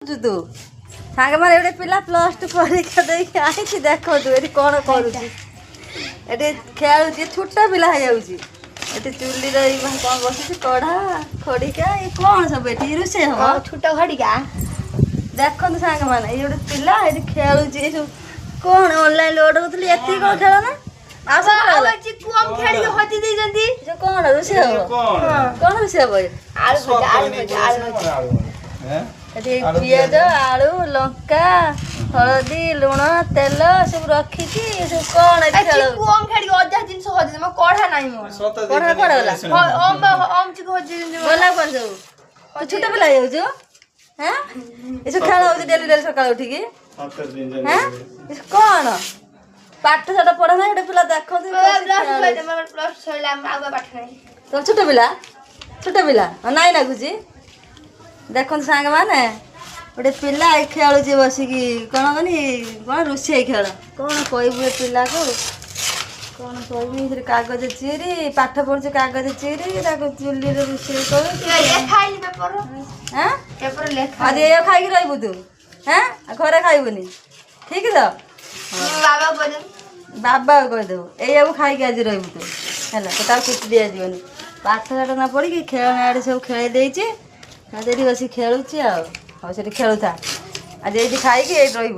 तू सांगे मारे एडे पिला +2 परीक्षा देके आइछि देखो तू एटी कोन करूछि एटी खेलुछि छोटा पिला है जाउछि एटी चुल्ली रे कोन बसिछि कढ़ा खड़िका ए कोन सब एटी रुसे हो छोटा खड़िका देखो तू सांगे माने ए एडे पिला एटी खेलुछि सब कोन ऑनलाइन लोड होतली एती कोन खेल ना आसा चिकू हम खेली हति दे जंदी जे कोन रुसे हो कोन रुसे हो आलू हैं एटी पियाज आलू लंका हळदी लुण तेल सब रखी की सब कोन एटी खेल चिकू हम खेली अधा दिन से हति म कढ़ा नाही म कोन कोला हम चिकू हति दिन बोला पर सब तू छोटा पिला जाउ जो हैं एसो खेल हो डेली डेली सकाळ उठी की हैं इस कोन पाठ साठ पढ़ा ना एडे पिला देखो प्लस छोला आगो पाठ नाही तो छोटा पिला नाई लागुची देखो सांग माने गोटे पिला खेलुची बसिकी कौन कनी कौन रोषे खेल कौन कहबू पिला को कौन कहबी कागज चिरी पाठ पढ़ुचे कागज चिरी चुल्ली रोषे कर आज ये खाई रही तू हैं घरे खाइबुनी ठीक तो बाबा कहीदेव ये खाई आज रही तू है तो छुट्टी दि जानी पाठ साठ ना पढ़ी खेलना आड़े सब खेल देती बस खेलुची आउ खेलुता आज ये खाई रही